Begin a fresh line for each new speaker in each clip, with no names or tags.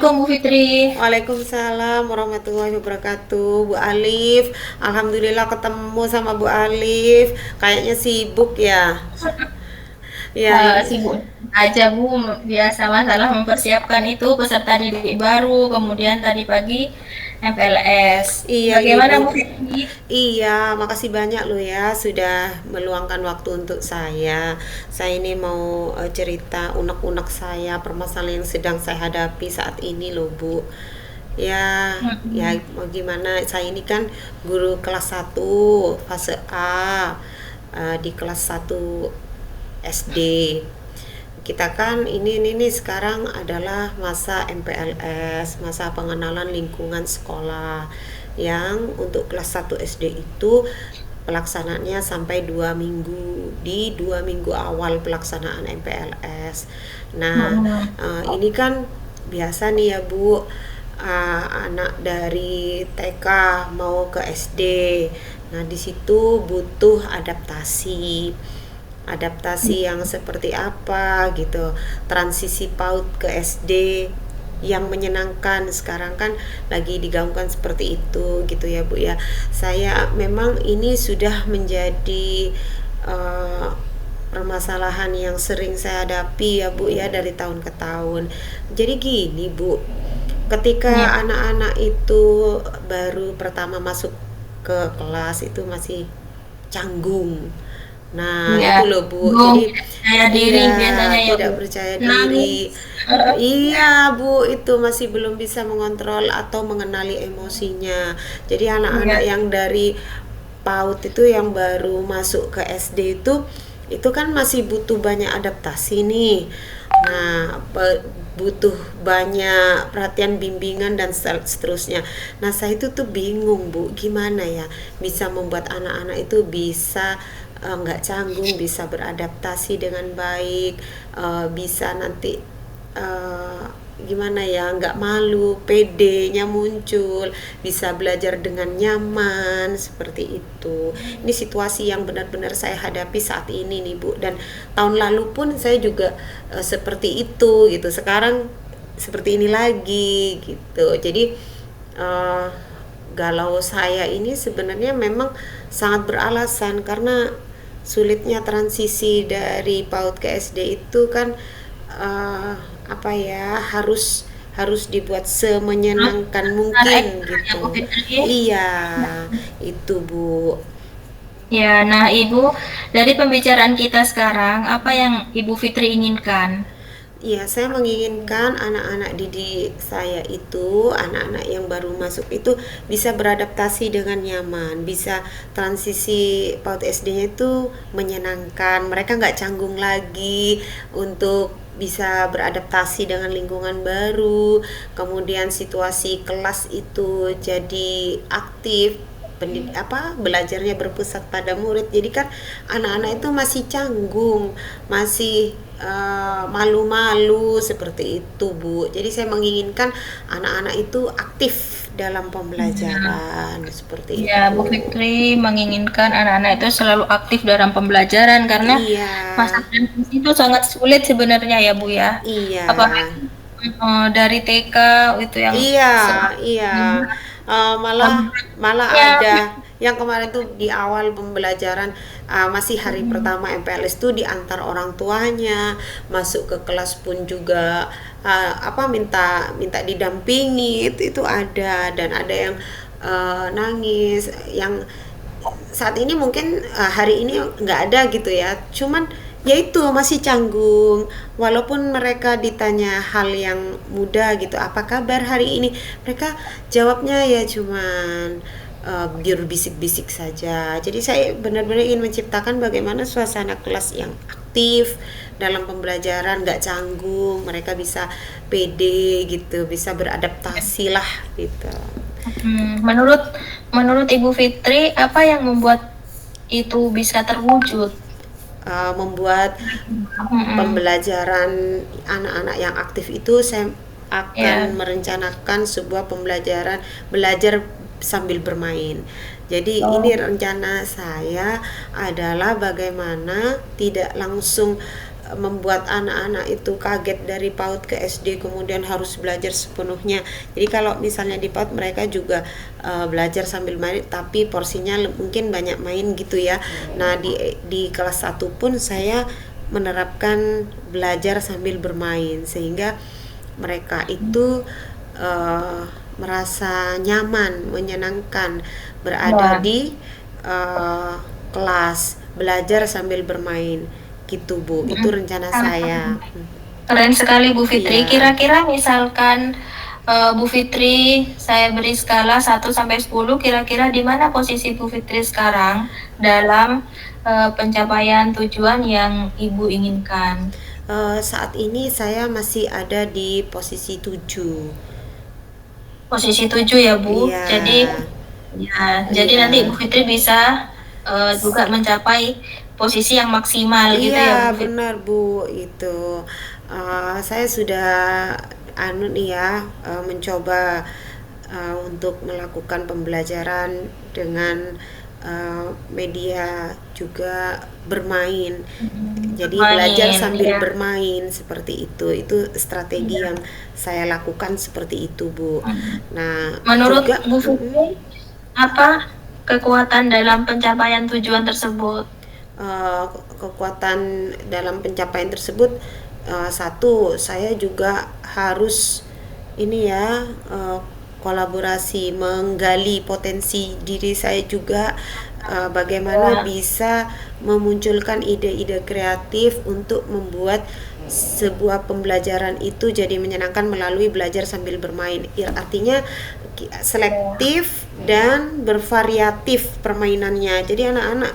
Assalamualaikum Bu Fitri.
Waalaikumsalam warahmatullahi wabarakatuh, Bu Alif. Alhamdulillah ketemu sama Bu Alif. Kayaknya sibuk ya. Ya,
Sibuk aja Bu, biasa masalah mempersiapkan itu peserta didik baru, kemudian tadi pagi MPLS.
iya
Bagaimana
Ibu.
Bu Fitri?
Iya, makasih banyak loh ya sudah meluangkan waktu untuk saya. Saya ini mau cerita unek-unek saya, permasalahan yang sedang saya hadapi saat ini loh, Bu. Ya,
Mm-mm.
mau gimana? Saya ini kan guru kelas 1 fase A, di kelas 1 SD. Kita kan ini sekarang adalah masa MPLS, masa pengenalan lingkungan sekolah, yang untuk kelas 1 SD itu pelaksanaannya sampai 2 minggu, di 2 minggu awal pelaksanaan MPLS. Nah,
Mm-mm.
ini kan biasa nih ya Bu, anak dari TK mau ke SD. Nah, di situ butuh adaptasi yang seperti apa gitu, transisi PAUD ke SD yang menyenangkan sekarang kan lagi digaungkan seperti itu gitu ya Bu ya. Saya memang ini sudah menjadi eh, permasalahan yang sering saya hadapi ya Bu ya, dari tahun ke tahun. Jadi gini Bu,
Ya,
ketika anak-anak itu baru pertama masuk ke kelas itu masih canggung. Nah,
ya,
itu loh Bu.
belum
Jadi
percaya diri
iya,
biasanya ya Bu.
tidak percaya diri.
Nangis.
Iya, Bu, itu masih belum bisa mengontrol atau mengenali emosinya. Jadi anak-anak
Ya,
yang dari PAUD itu yang baru masuk ke SD itu kan masih butuh banyak adaptasi nih. Nah, butuh banyak perhatian, bimbingan dan seterusnya. Nah, saya itu tuh bingung Bu, gimana ya bisa membuat anak-anak itu bisa nggak canggung, bisa beradaptasi dengan baik, bisa nanti eh, gimana ya, nggak malu, pedenya muncul, bisa belajar dengan nyaman seperti itu. Ini situasi yang benar-benar saya hadapi saat ini nih Bu, dan tahun lalu pun saya juga seperti itu gitu. Sekarang seperti ini lagi gitu. Jadi eh, galau saya ini sebenarnya memang sangat beralasan, karena sulitnya transisi dari PAUD ke SD itu kan eh, apa ya, harus harus dibuat
terus
semenyenangkan
cara
mungkin
ekstra ya Bu
gitu.
Fitri.
Iya, itu Bu.
Ya, nah Ibu, dari pembicaraan kita sekarang, apa yang Ibu Fitri inginkan?
Iya, saya menginginkan anak-anak didik saya itu, anak-anak yang baru masuk itu bisa beradaptasi dengan nyaman, bisa transisi PAUD SD-nya itu menyenangkan, mereka nggak canggung lagi untuk bisa beradaptasi dengan lingkungan baru, kemudian situasi kelas itu jadi aktif, belajarnya berpusat pada murid. Jadi kan anak-anak itu masih canggung, masih malu-malu seperti itu Bu. Jadi saya menginginkan anak-anak itu aktif dalam
Ya,
pembelajaran seperti
ya, Bu
itu.
Fitri menginginkan anak-anak itu selalu aktif dalam pembelajaran karena
Iya,
masa transisi itu sangat sulit sebenarnya ya Bu ya.
iya.
Apalagi dari TK itu yang
Iya,
selalu
iya. Malah malah
beratnya.
ada yang kemarin tuh di awal pembelajaran, masih hari pertama MPLS tuh diantar orang tuanya masuk ke kelas pun juga minta minta didampingi, itu ada, dan ada yang nangis, yang saat ini mungkin hari ini nggak ada gitu ya, cuman ya itu masih canggung, walaupun mereka ditanya hal yang mudah gitu, apa kabar hari ini, mereka jawabnya ya cuman biar bisik-bisik saja. Jadi saya benar-benar ingin menciptakan bagaimana suasana kelas yang aktif dalam pembelajaran, nggak canggung, mereka bisa pede gitu, bisa beradaptasi lah gitu.
Menurut menurut Ibu Fitri, apa yang membuat itu bisa terwujud?
Membuat
Mm-mm.
pembelajaran anak-anak yang aktif itu, saya
Ya,
akan merencanakan sebuah pembelajaran belajar sambil bermain. Jadi ini
oh,
rencana saya adalah bagaimana tidak langsung membuat anak-anak itu kaget dari PAUD ke SD kemudian harus belajar sepenuhnya. Jadi kalau misalnya di PAUD mereka juga belajar sambil main tapi porsinya mungkin banyak main gitu ya. Nah di kelas 1 pun saya menerapkan belajar sambil bermain sehingga mereka itu merasa nyaman, menyenangkan berada
Wah,
di kelas belajar sambil bermain gitu Bu. Itu rencana saya.
keren sekali Bu Fitri.
Iya.
Kira-kira misalkan Bu Fitri saya beri skala 1 sampai 10, kira-kira di mana posisi Bu Fitri sekarang dalam pencapaian tujuan yang Ibu inginkan?
Saat ini saya masih ada di posisi 7.
Posisi 7 ya Bu.
Iya.
Jadi
Iya.
nanti Bu Fitri bisa juga mencapai posisi yang maksimal gitu ya
Iya,
Bu Fitri.
benar Bu. Itu saya sudah nih ya, mencoba untuk melakukan pembelajaran dengan media juga bermain. Jadi belajar
Main,
sambil
ya.
bermain seperti itu. Itu strategi yang saya lakukan seperti itu, Bu. Nah,
Menurut
juga
Bu Fitri, apa kekuatan dalam pencapaian tujuan tersebut?
eh, kekuatan dalam pencapaian tersebut, satu saya juga harus ini ya, kolaborasi menggali potensi diri saya juga, bagaimana bisa memunculkan ide-ide kreatif untuk membuat sebuah pembelajaran itu jadi menyenangkan melalui belajar sambil bermain. Artinya selektif dan bervariatif permainannya. Jadi anak-anak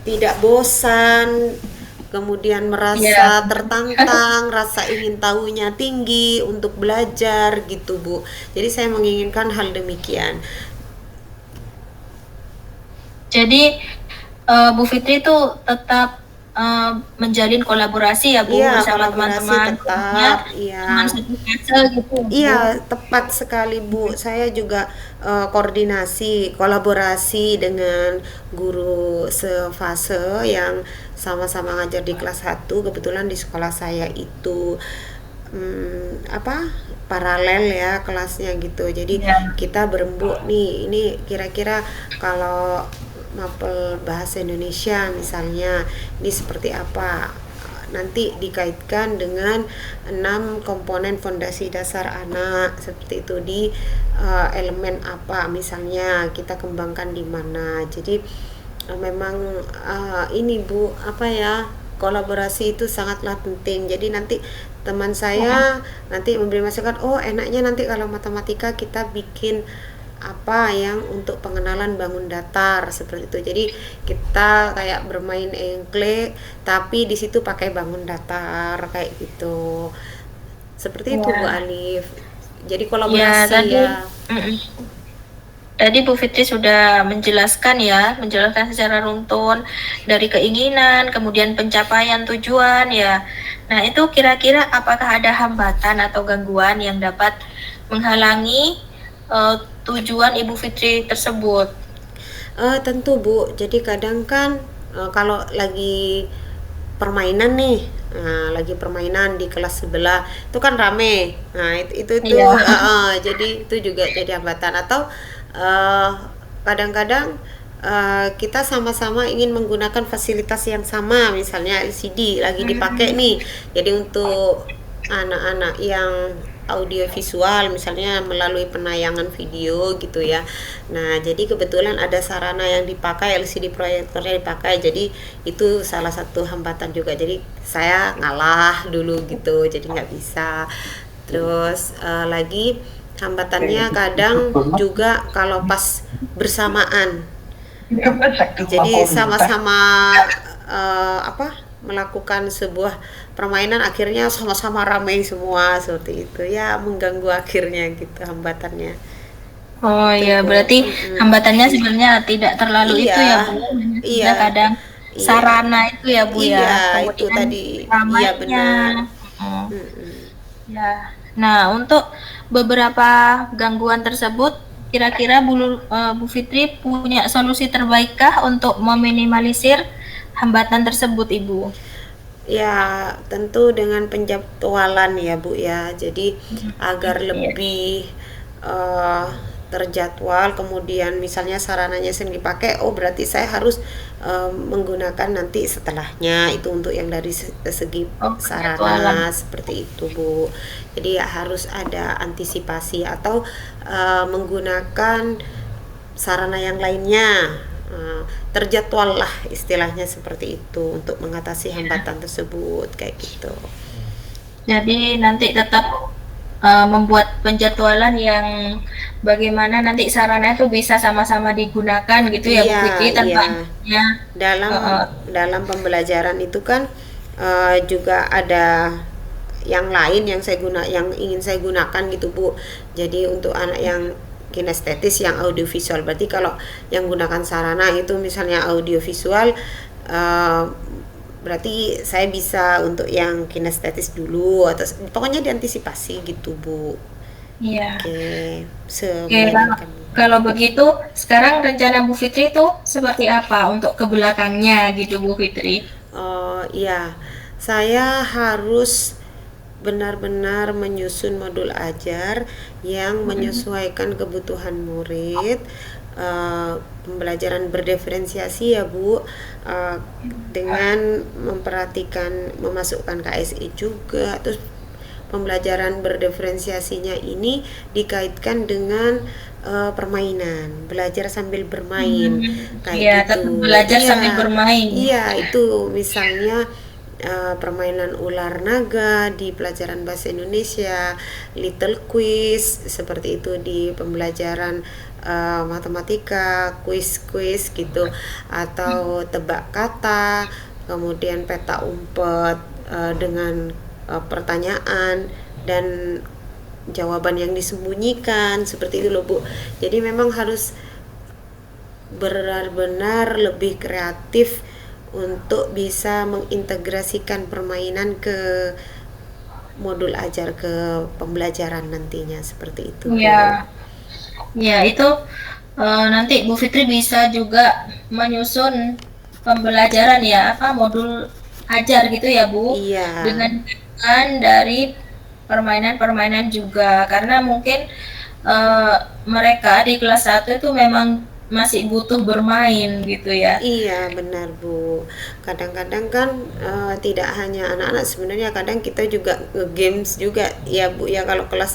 tidak bosan, kemudian
Ya,
merasa tertantang, rasa ingin tahunya tinggi untuk belajar gitu Bu. Jadi saya menginginkan hal demikian.
jadi Bu Fitri itu tetap menjalin kolaborasi ya Bu
Iya,
bersama
kolaborasi
teman-teman, jadinya
tetap, iya.
teman satu fase gitu ya, Bu.
Iya, tepat sekali Bu. Saya juga koordinasi, kolaborasi dengan guru sefase yang sama-sama ngajar di kelas 1. Kebetulan di sekolah saya itu apa? Paralel ya kelasnya gitu. Jadi
Ya.
kita berembuk nih, ini kira-kira kalau mapel bahasa Indonesia misalnya ini seperti apa, nanti dikaitkan dengan 6 komponen fondasi dasar anak seperti itu di elemen apa misalnya kita kembangkan di mana. Jadi memang ini Bu apa ya, kolaborasi itu sangatlah penting. Jadi nanti teman saya nanti memberi masukan, oh enaknya nanti kalau matematika kita bikin apa yang untuk pengenalan bangun datar seperti itu. Jadi kita kayak bermain engkle tapi di situ pakai bangun datar kayak gitu. Seperti itu Bu
Ya.
Alif. Jadi
Ya,
kolaborasi
tadi
ya.
mm-mm. Tadi Bu Fitri sudah menjelaskan secara runtun dari keinginan, kemudian pencapaian tujuan ya. Nah, itu kira-kira apakah ada hambatan atau gangguan yang dapat menghalangi tujuan Ibu Fitri tersebut?
Tentu Bu. Jadi kadang kan kalau lagi permainan nih, nah, lagi permainan di kelas sebelah itu kan rame. Nah itu tuh
Iya.
jadi itu juga jadi hambatan. Atau eh, kadang-kadang kita sama-sama ingin menggunakan fasilitas yang sama, misalnya LCD lagi dipakai nih. Jadi untuk anak-anak yang audio visual misalnya melalui penayangan video gitu ya. Nah, jadi kebetulan ada sarana yang dipakai, LCD proyektornya dipakai. Jadi itu salah satu hambatan juga. Jadi saya ngalah dulu gitu. Jadi nggak bisa. Terus lagi hambatannya kadang juga kalau pas bersamaan. Jadi sama-sama apa melakukan sebuah permainan akhirnya sama-sama ramai semua seperti itu ya, mengganggu akhirnya gitu hambatannya
Oh
itu
ya,
Bu.
berarti hambatannya sebenarnya tidak terlalu itu
Iya,
ya Bu, hanya saja
iya,
kadang
iya,
sarana itu ya Bu ya,
iya, itu
kemudian
tadi, iya
ramainya.
benar.
Mm.
Mm-mm.
Ya. Nah, untuk beberapa gangguan tersebut, kira-kira Bu Fitri punya solusi terbaikkah untuk meminimalisir hambatan tersebut, Ibu?
Ya, tentu dengan penjadwalan ya Bu ya. Jadi agar
Iya.
lebih eh, terjadwal, kemudian misalnya sarananya sering dipakai, oh berarti saya harus menggunakan nanti setelahnya itu untuk yang dari segi
Oh, penjadwalan.
sarana seperti itu Bu. Jadi ya harus ada antisipasi atau menggunakan sarana yang lainnya. Terjadwal lah istilahnya seperti itu untuk mengatasi hambatan tersebut kayak gitu.
Jadi nanti tetap membuat penjadwalan yang bagaimana nanti sarana itu bisa sama-sama digunakan gitu ya Bu
Iya,
Fitri
iya.
tanpa adanya
Dalam
uh,
dalam pembelajaran itu kan juga ada yang lain yang ingin saya gunakan gitu Bu. Jadi untuk anak yang kinestetis yang audiovisual, berarti kalau yang gunakan sarana itu misalnya audiovisual, eh, berarti saya bisa untuk yang kinestetis dulu atau pokoknya diantisipasi gitu Bu.
iya.
Oke,
Oke, kalau
semungkinkan.
kalau begitu sekarang rencana Bu Fitri itu seperti apa untuk ke belakangnya gitu Bu Fitri?
Oh iya, saya harus benar-benar menyusun modul ajar yang
Mm-mm.
menyesuaikan kebutuhan murid. Pembelajaran berdiferensiasi ya Bu, dengan memperhatikan memasukkan KSI juga. Terus pembelajaran berdiferensiasinya ini dikaitkan dengan permainan, belajar sambil bermain kayak
Ya, tetap
gitu.
belajar sambil
Iya,
bermain.
iya itu misalnya permainan ular naga di pelajaran bahasa Indonesia, little quiz seperti itu di pembelajaran matematika, quiz-quiz gitu, atau tebak kata, kemudian peta umpet dengan pertanyaan dan jawaban yang disembunyikan seperti itu loh Bu. Jadi memang harus benar-benar lebih kreatif untuk bisa mengintegrasikan permainan ke modul ajar ke pembelajaran nantinya seperti itu Bu.
Ya, ya itu nanti Bu Fitri bisa juga menyusun pembelajaran ya, apa modul ajar gitu ya Bu,
Iya,
dengan gabungan dari permainan-permainan juga, karena mungkin eh, mereka di kelas satu itu memang masih butuh bermain gitu ya.
iya benar Bu. Kadang-kadang kan tidak hanya anak-anak, sebenarnya kadang kita juga nge-games juga ya Bu ya, kalau kelas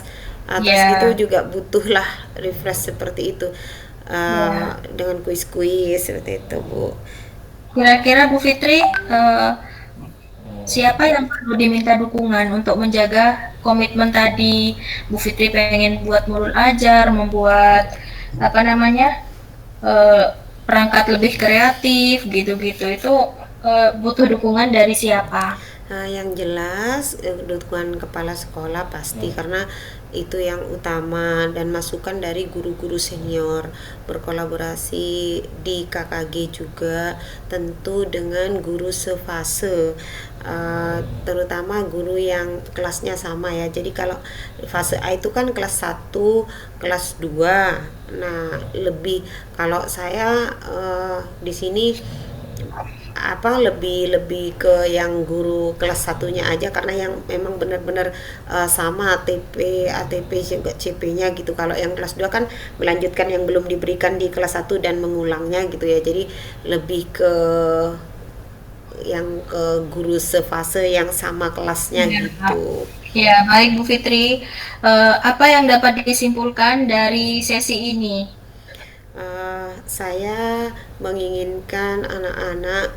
atas gitu
Ya,
juga butuh lah refresh seperti itu.
ya.
Dengan kuis-kuis seperti itu Bu.
Kira-kira Bu Fitri, siapa yang perlu diminta dukungan untuk menjaga komitmen tadi? Bu Fitri pengen buat modul ajar, membuat apa namanya eh, perangkat lebih kreatif, gitu-gitu. Itu butuh dukungan dari siapa?
Yang jelas dukungan kepala sekolah pasti, karena itu yang utama, dan masukan dari guru-guru senior, berkolaborasi di KKG juga tentu dengan guru sefase, terutama guru yang kelasnya sama ya. Jadi kalau fase A itu kan kelas 1, kelas 2. Nah, lebih kalau saya di sini lebih lebih ke yang guru kelas satunya aja, karena yang memang benar-benar sama ATP ATP juga CP-nya gitu. Kalau yang kelas 2 kan melanjutkan yang belum diberikan di kelas 1 dan mengulangnya gitu ya. Jadi lebih ke yang ke guru sefase yang sama kelasnya
Ya,
gitu.
ya baik Bu Fitri. Apa yang dapat disimpulkan dari sesi ini?
Saya menginginkan anak-anak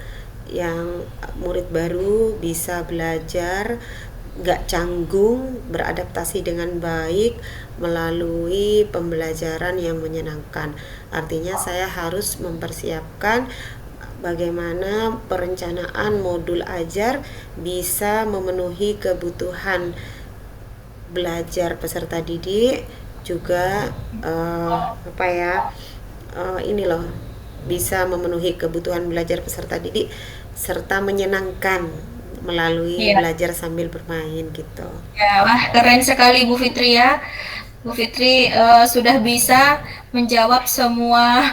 yang murid baru bisa belajar nggak canggung, beradaptasi dengan baik melalui pembelajaran yang menyenangkan. Artinya saya harus mempersiapkan bagaimana perencanaan modul ajar bisa memenuhi kebutuhan belajar peserta didik, juga apa ya, ini loh, bisa memenuhi kebutuhan belajar peserta didik serta menyenangkan melalui
Ya,
belajar sambil bermain gitu.
ya, wah keren sekali Bu Fitri ya. Bu Fitri sudah bisa menjawab semua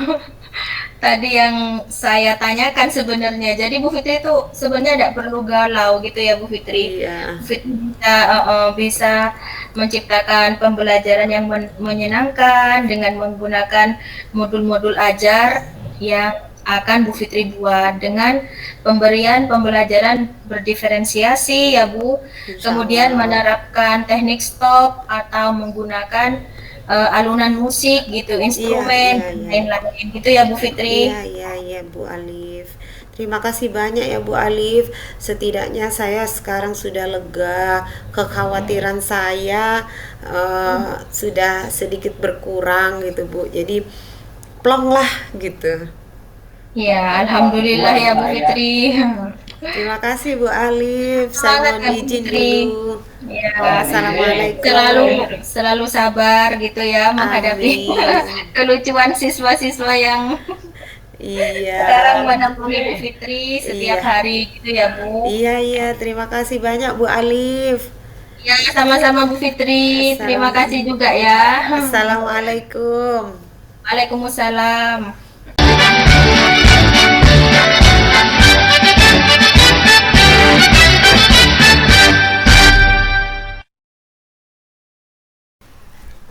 tadi yang saya tanyakan sebenarnya. Jadi Bu Fitri itu sebenarnya tidak perlu galau gitu ya Bu Fitri.
Iya,
Bu Fitri bisa, bisa menciptakan pembelajaran yang menyenangkan dengan menggunakan modul-modul ajar yang akan Bu Fitri buat dengan pemberian pembelajaran berdiferensiasi ya Bu.
insya
Kemudian
Allah.
menerapkan teknik stop atau menggunakan alunan musik gitu,
Iya,
instrumen,
iya,
dan
iya.
lain-lain gitu ya Bu
Iya,
Fitri.
iya, iya, Bu Alif. Terima kasih banyak ya Bu Alif. Setidaknya saya sekarang sudah lega. Kekhawatiran saya sudah sedikit berkurang gitu Bu. Jadi plong lah gitu.
Ya, alhamdulillah ya Bu Fitri.
Terima kasih Bu Alif. Saya
Semangat
mohon
ya Bu
izin
Fitri.
dulu.
Ya, selalu
Assalamualaikum.
selalu sabar gitu ya menghadapi
Amin.
kelucuan siswa-siswa yang
Iya.
sekarang menemui Bu Fitri setiap
Iya.
hari gitu ya Bu.
Iya, iya. Terima kasih banyak Bu Alif.
Ya, sama-sama Bu Fitri. Terima kasih
Assalamualaikum.
juga ya.
Assalamualaikum.
Waalaikumsalam.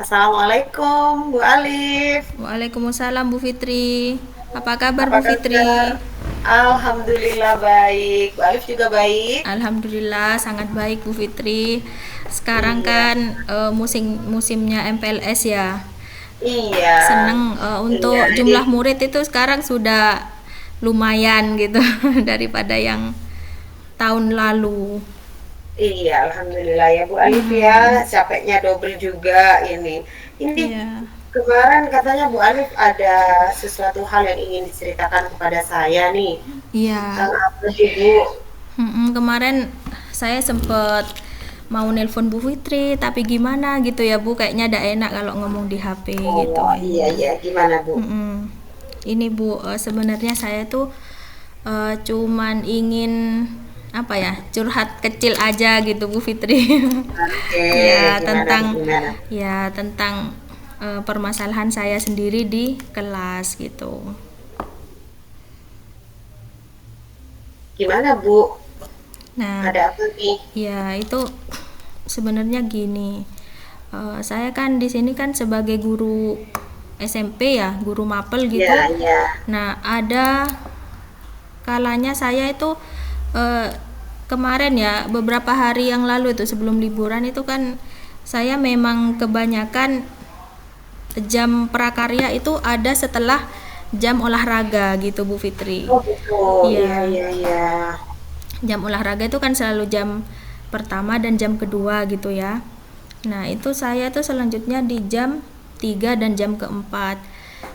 Assalamualaikum Bu Alif.
Waalaikumsalam Bu Fitri. Apa kabar
Apa
Bu
kabar?
Fitri?
Alhamdulillah baik. Bu Alif juga baik.
Alhamdulillah sangat baik Bu Fitri. Sekarang
Iya.
kan musimnya MPLS ya.
Iya.
Seneng
Iya.
untuk
Ini
jumlah murid itu sekarang sudah lumayan gitu daripada yang tahun lalu.
iya, alhamdulillah ya Bu Alif ya. Capeknya double juga ini. Ini
Iya.
kemarin katanya Bu Alif ada sesuatu hal yang ingin diceritakan kepada saya nih.
Iya.
Tentang apa sih Bu?
Kemarin saya sempet mau nelpon Bu Fitri, tapi gimana gitu ya Bu, kayaknya tidak enak kalau ngomong di HP gitu.
Oh iya iya, gimana Bu?
Mm-mm. Ini Bu, sebenarnya saya tuh cuman ingin apa ya, curhat kecil aja gitu Bu Fitri.
Oke,
Ya
gimana
tentang
gimana?
permasalahan saya sendiri di kelas gitu.
Gimana Bu?
Nah,
Ada apa nih?
ya itu sebenarnya gini. Saya kan di sini kan sebagai guru SMP ya, guru mapel gitu.
Iya iya.
Nah, ada kalanya saya itu eh, kemarin ya, beberapa hari yang lalu itu sebelum liburan itu kan saya memang kebanyakan jam prakarya itu ada setelah jam olahraga gitu Bu Fitri.
Oh gitu. Iya
Iya,
iya iya.
jam olahraga itu kan selalu jam pertama dan jam kedua gitu ya. Nah, itu saya tuh selanjutnya di jam 3 dan jam keempat.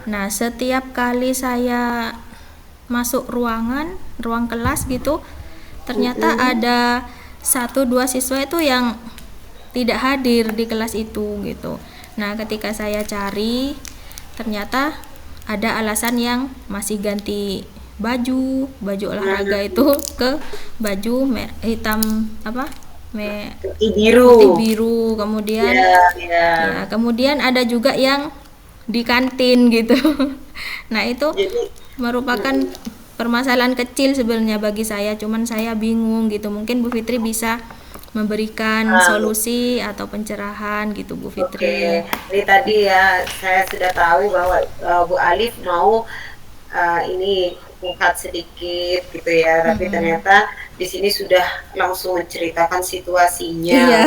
Nah, setiap kali saya masuk ruang kelas gitu, ternyata
Mm-mm.
ada satu dua siswa itu yang tidak hadir di kelas itu gitu. Nah, ketika saya cari, ternyata ada alasan yang masih ganti baju olahraga itu ke baju hitam apa?
Putih
Putih
biru.
biru. Kemudian
Iya iya.
ya, kemudian ada juga yang di kantin gitu. Nah, itu
Jadi
merupakan
mm-mm.
permasalahan kecil sebenarnya bagi saya, cuman saya bingung gitu. Mungkin Bu Fitri bisa memberikan
Ah,
solusi atau pencerahan gitu Bu
oke.
Fitri.
Ini tadi ya saya sudah tahu bahwa Bu Alif mau ini curhat sedikit gitu ya, tapi
Mm-mm.
ternyata di sini sudah langsung menceritakan situasinya.
Iya.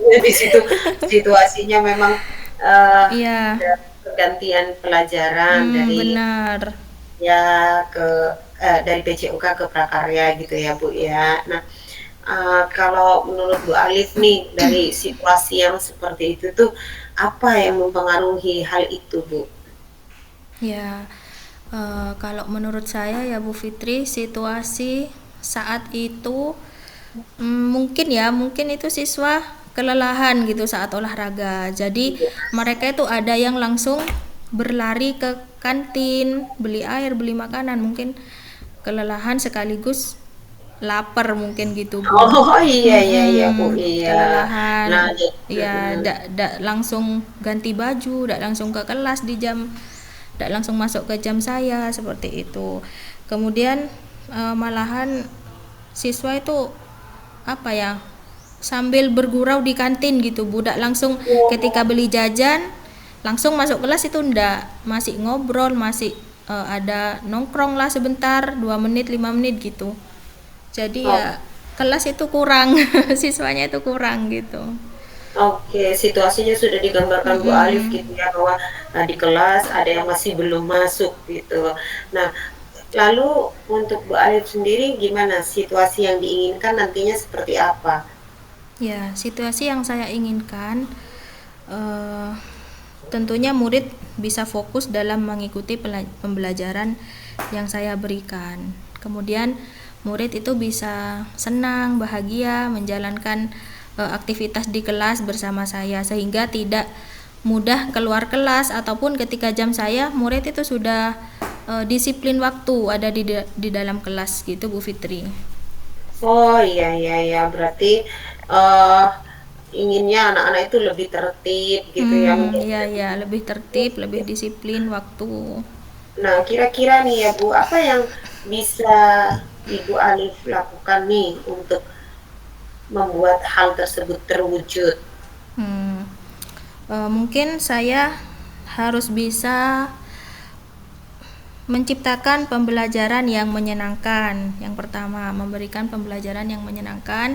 Oke, di situ situasinya memang eh,
Iya.
ada pergantian pelajaran dari
Benar.
ya ke dari PCUK ke prakarya gitu ya Bu ya. Nah, kalau menurut Bu Alif nih dari situasi yang seperti itu tuh apa yang mempengaruhi hal itu Bu?
Ya, kalau menurut saya ya Bu Fitri, situasi saat itu mungkin itu siswa kelelahan gitu saat olahraga. Jadi
Iya.
mereka itu ada yang langsung berlari ke kantin, beli air, beli makanan, mungkin kelelahan sekaligus lapar mungkin gitu Bu.
Oh iya iya iya Bu iya. Nah,
Kelelahan, ya
mm-mm.
ndak langsung ganti baju, ndak langsung ke kelas di jam tidak langsung masuk ke jam saya seperti itu. Kemudian malahan siswa itu apa ya, sambil bergurau di kantin gitu, budak langsung ketika beli jajan langsung masuk kelas itu ndak, masih ngobrol, masih ada nongkrong lah sebentar 2 menit 5 menit gitu. Jadi
Oh,
ya kelas itu kurang siswanya itu kurang gitu.
oke, situasinya sudah digambarkan Bu Alif
Mm-mm.
gitu ya, bahwa di kelas ada yang masih belum masuk gitu. Nah, lalu untuk Bu Alif sendiri gimana situasi yang diinginkan nantinya seperti apa?
Ya, situasi yang saya inginkan eh, tentunya murid bisa fokus dalam mengikuti pembelajaran yang saya berikan. Kemudian murid itu bisa senang, bahagia menjalankan aktivitas di kelas bersama saya sehingga tidak mudah keluar kelas ataupun ketika jam saya murid itu sudah disiplin waktu ada di dalam kelas gitu Bu Fitri.
Oh iya iya iya, berarti eh inginnya anak-anak itu lebih tertib gitu ya, mungkin
Ya
lebih.
ya, lebih tertib, lebih disiplin waktu.
Nah, kira-kira nih ya Bu, apa yang bisa Ibu Alif lakukan nih untuk membuat hal tersebut terwujud?
Hmm, mungkin saya harus bisa menciptakan pembelajaran yang menyenangkan. Yang pertama, memberikan pembelajaran yang menyenangkan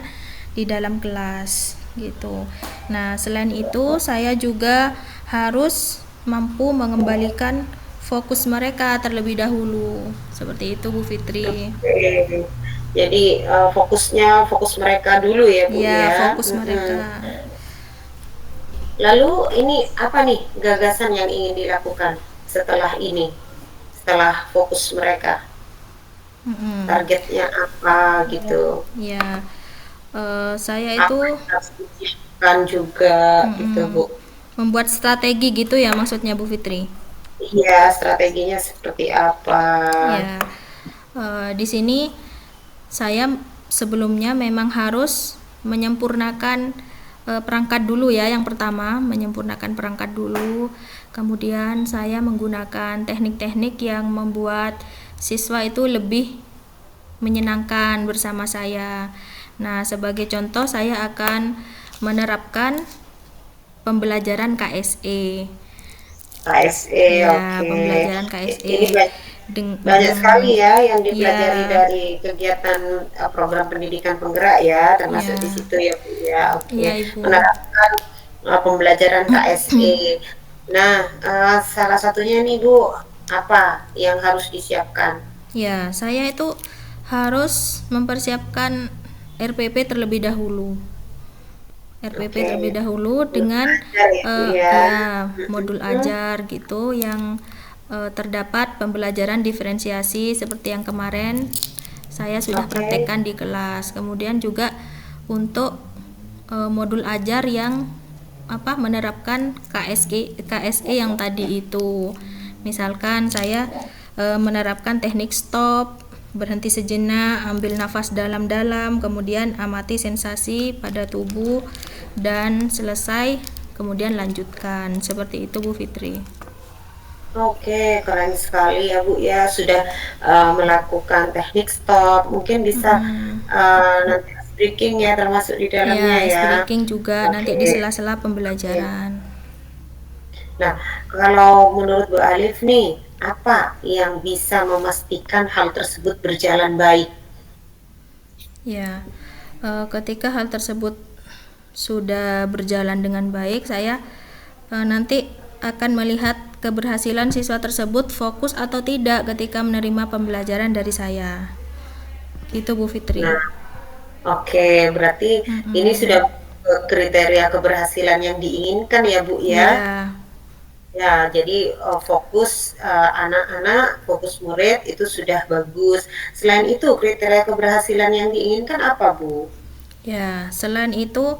di dalam kelas gitu. Nah, selain itu saya juga harus mampu mengembalikan fokus mereka terlebih dahulu. Seperti itu Bu Fitri.
Oke. Jadi fokus mereka dulu ya Bu
Ya,
ya.
fokus mereka.
Mm-mm. Lalu ini apa nih gagasan yang ingin dilakukan setelah ini? Setelah fokus mereka,
Mm-mm.
targetnya apa gitu?
Ya, saya itu
Apa yang harus disiapkan juga gitu
mm-mm,
Bu?
membuat strategi gitu ya maksudnya Bu Fitri.
Iya, strateginya seperti apa?
Ya, di sini saya sebelumnya memang harus menyempurnakan perangkat dulu ya. Yang pertama, menyempurnakan perangkat dulu. Kemudian saya menggunakan teknik-teknik yang membuat siswa itu lebih menyenangkan bersama saya. Nah, sebagai contoh saya akan menerapkan pembelajaran KSE.
KSE,
Ya,
oke.
pembelajaran
Ini
KSE.
banyak sekali ya yang
Ya,
dipelajari dari kegiatan program pendidikan penggerak ya, termasuk di
ya,
situ ya Bu ya. Oke,
ya Ibu.
menerapkan pembelajaran KSE. Nah, salah satunya nih Bu, apa yang harus disiapkan?
Ya, saya itu harus mempersiapkan RPP terlebih dahulu. RPP
Oke,
terlebih dahulu dengan
belajar ya Bu ya.
ya modul
Hmm,
ajar gitu yang terdapat pembelajaran diferensiasi seperti yang kemarin saya sudah
oke,
praktekkan di kelas. Kemudian juga untuk modul ajar yang apa menerapkan KSE yang tadi itu. Misalkan saya menerapkan teknik stop, berhenti sejenak, ambil nafas dalam-dalam, kemudian amati sensasi pada tubuh dan selesai kemudian lanjutkan. Seperti itu Bu Fitri.
oke, keren sekali ya Bu ya, sudah melakukan teknik stop. Mungkin bisa nanti breaking ya termasuk di dalamnya
Ya, ice
ya.
breaking juga nanti
Oke,
di sela-sela
oke.
pembelajaran.
Nah, kalau menurut Bu Alif nih, apa yang bisa memastikan hal tersebut berjalan baik?
Ya, ketika hal tersebut sudah berjalan dengan baik, saya nanti akan melihat keberhasilan siswa tersebut fokus atau tidak ketika menerima pembelajaran dari saya. Itu Bu Fitri.
Nah, oke, berarti ini
Mm-mm.
sudah kriteria keberhasilan yang diinginkan ya Bu ya.
Ya,
Ya, jadi fokus anak-anak, fokus murid itu sudah bagus. Selain itu, kriteria keberhasilan yang diinginkan apa, Bu?
ya. Selain itu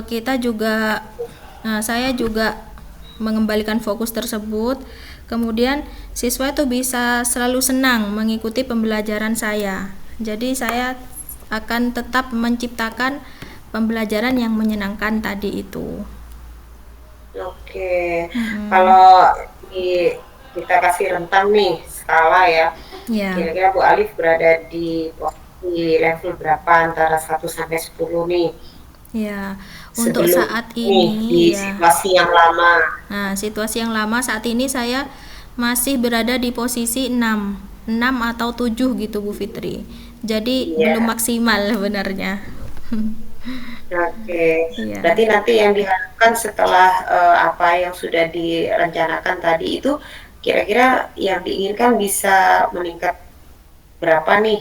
kita juga, nah, saya juga mengembalikan fokus tersebut. Kemudian siswa itu bisa selalu senang mengikuti pembelajaran saya. Jadi saya akan tetap menciptakan pembelajaran yang menyenangkan tadi itu.
Oke,
Mm-mm.
kalau di kita kasih rentang nih skala ya.
Ya,
Kira-kira Bu Alif berada di posisi level berapa antara 1 sampai 10 nih
ya. Untuk
sebelum
saat
nih di
ini ya.
situasi yang lama.
Nah, situasi yang lama saat ini saya masih berada di posisi 6, 6 atau 7 gitu Bu Fitri. Jadi belum
Iya.
maksimal sebenarnya.
Oke,
Iya.
berarti nanti yang diharapkan setelah apa yang sudah direncanakan tadi itu kira-kira yang diinginkan bisa meningkat berapa nih?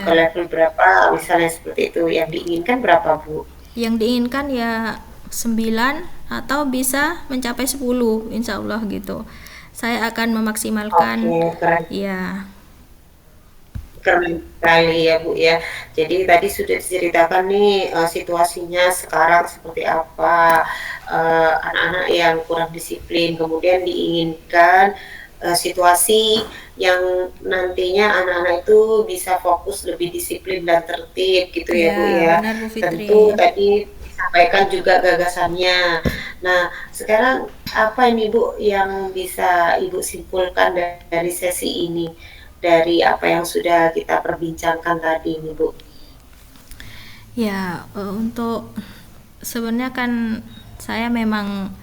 Ke
Iya.
level berapa misalnya seperti itu. Yang diinginkan berapa, Bu?
Yang diinginkan ya 9 atau bisa mencapai 10 insya Allah gitu. Saya akan
Oke,
memaksimalkan
keren.
ya.
Keren sekali ya Bu ya. Jadi tadi sudah diceritakan nih situasinya sekarang seperti apa, anak-anak yang kurang disiplin, kemudian diinginkan situasi yang nantinya anak-anak itu bisa fokus lebih disiplin dan tertib gitu ya
Ya,
Bu ya.
benar Bu
Tentu
Fitri.
tadi disampaikan juga gagasannya. Nah, sekarang apa ini Bu yang bisa Ibu simpulkan dari sesi ini? Dari apa yang sudah kita perbincangkan tadi nih Bu.
Ya, untuk sebenarnya kan saya memang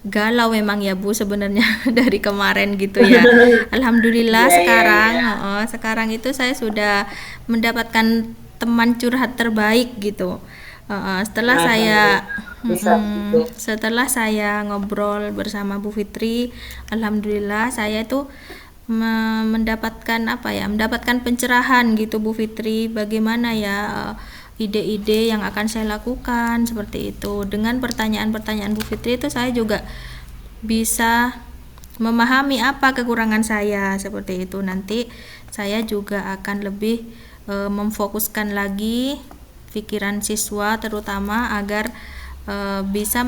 galau memang ya Bu sebenarnya dari kemarin gitu ya. Alhamdulillah
Iya iya
sekarang,
iya.
sekarang itu saya sudah mendapatkan teman curhat terbaik gitu. Setelah saya
Alhamdulillah bisa begitu.
setelah saya ngobrol bersama Bu Fitri, alhamdulillah saya itu mendapatkan apa ya, mendapatkan pencerahan gitu Bu Fitri, bagaimana ya ide-ide yang akan saya lakukan seperti itu. Dengan pertanyaan-pertanyaan Bu Fitri itu saya juga bisa memahami apa kekurangan saya seperti itu. Nanti saya juga akan lebih memfokuskan lagi pikiran siswa terutama agar bisa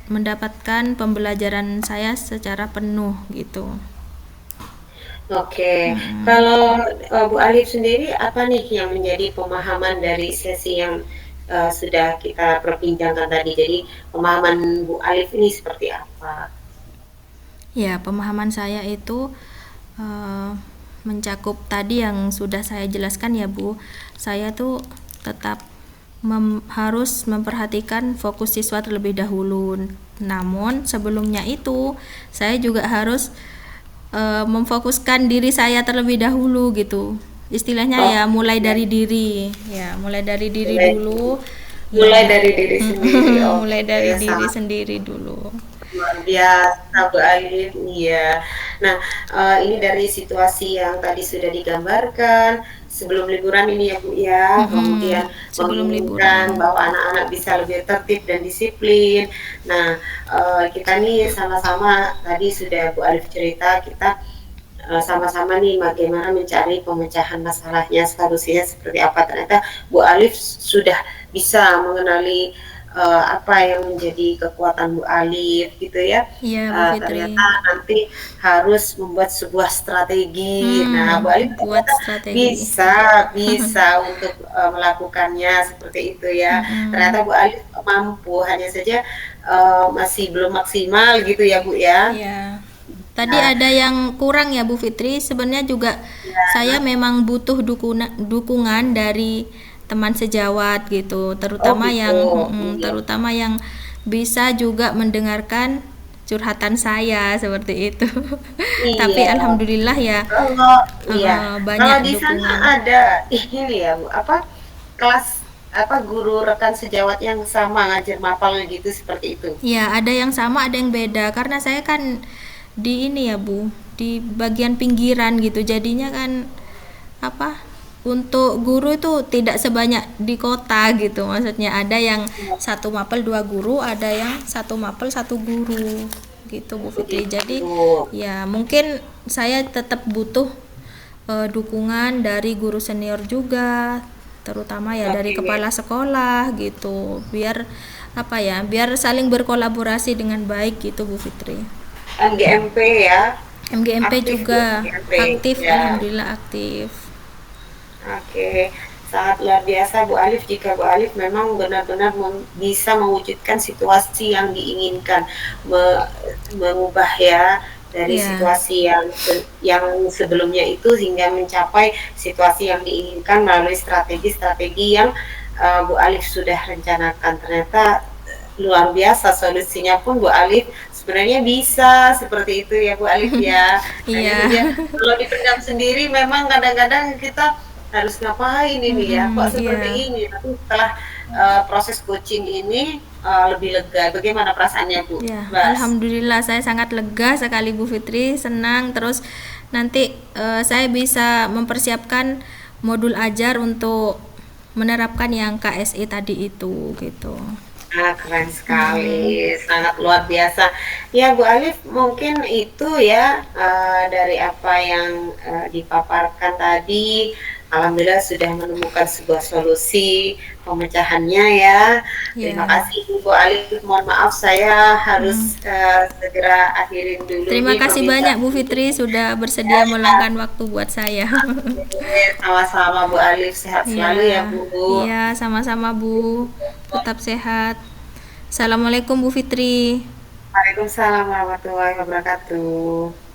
mendapatkan pembelajaran saya secara penuh gitu.
Oke, kalau Bu Alif sendiri apa nih yang menjadi pemahaman dari sesi yang sudah kita perbincangkan tadi? Jadi pemahaman Bu Alif ini seperti apa?
Ya, pemahaman saya itu eh, mencakup tadi yang sudah saya jelaskan ya Bu. Saya tuh tetap harus memperhatikan fokus siswa terlebih dahulu. Namun sebelumnya itu saya juga harus memfokuskan diri saya terlebih dahulu gitu. Istilahnya
Oh,
ya mulai
ya,
dari diri. Ya, mulai dari diri
mulai,
dulu.
mulai
Ya.
dari diri sendiri.
Mulai
Oke,
dari diri
sangat
sendiri dulu.
luar biasa Bu Alif, iya. Nah, ini dari situasi yang tadi sudah digambarkan, sebelum liburan ini ya Bu ya, kemudian
Sebelum
menginginkan
liburan.
bahwa anak-anak bisa lebih tertib dan disiplin. Nah, kita nih sama-sama tadi sudah Bu Alif cerita, kita sama-sama nih bagaimana mencari pemecahan masalahnya, solusinya seperti apa. Ternyata Bu Alif sudah bisa mengenali apa yang menjadi kekuatan Bu Alif gitu ya.
Iya, Bu
Ternyata
Fitri.
nanti harus membuat sebuah strategi. Nah, Bu Alif
Buat
ternyata
strategi.
bisa untuk melakukannya seperti itu ya. Ternyata Bu Alif mampu, hanya saja masih belum maksimal gitu ya Bu ya.
Iya. Tadi
Nah,
ada yang kurang ya Bu Fitri. Sebenarnya juga
ya,
saya memang butuh dukungan dari teman sejawat gitu,
oh
terutama
gitu,
yang
iya.
terutama yang bisa juga mendengarkan curhatan saya seperti itu. Tapi
Iya,
alhamdulillah ya
kalau iya, kalau
banyak
di sana
dukungan.
ada ini ya, Bu, apa, kelas apa, guru rekan sejawat yang sama ngajar mapal gitu, seperti itu?
Ya, ada yang sama, ada yang beda. Karena saya kan di ini ya, Bu, di bagian pinggiran gitu. Jadinya kan apa? Untuk guru itu tidak sebanyak di kota gitu. Maksudnya ada yang satu mapel dua guru, ada yang satu mapel satu guru gitu, Bu Fitri. Jadi
Begitu.
ya mungkin saya tetap butuh dukungan dari guru senior juga, terutama ya dari
Oke,
kepala sekolah gitu, biar apa ya, biar saling berkolaborasi dengan baik gitu Bu Fitri.
MGMP ya,
MGMP
aktif Bu
juga
MGMP,
aktif,
ya.
alhamdulillah aktif.
Oke, sangat luar biasa Bu Alif jika Bu Alif memang benar-benar bisa mewujudkan situasi yang diinginkan, mengubah ya dari
Iya.
situasi yang sebelumnya itu hingga mencapai situasi yang diinginkan melalui strategi-strategi yang Bu Alif sudah rencanakan. Ternyata luar biasa solusinya pun Bu Alif sebenarnya bisa seperti itu ya Bu Alif ya. Hanya
Iya.
saja kalau dipendam sendiri memang kadang-kadang kita harus ngapain ini ya, kok seperti
Iya.
ini. Tapi setelah proses coaching ini lebih lega. Bagaimana perasaannya Bu
Ya,
Bas?
alhamdulillah saya sangat lega sekali Bu Fitri, senang terus nanti saya bisa mempersiapkan modul ajar untuk menerapkan yang KSE tadi itu gitu.
Ah, keren sekali, sangat luar biasa. Ya, Bu Alif, mungkin itu ya dari apa yang dipaparkan tadi. Alhamdulillah sudah menemukan sebuah solusi pemecahannya ya. Terima
Ya.
kasih Bu Alif. Mohon maaf saya
Hmm.
harus segera akhirin dulu
Terima
nih
kasih banyak
perbincangan
Bu Fitri sudah bersedia meluangkan waktu buat saya.
ini. Sama-sama Bu Alif, sehat selalu ya
Ya,
Bu.
iya sama-sama Bu. Tetap sehat. Assalamualaikum Bu Fitri.
Waalaikumsalam warahmatullahi wabarakatuh.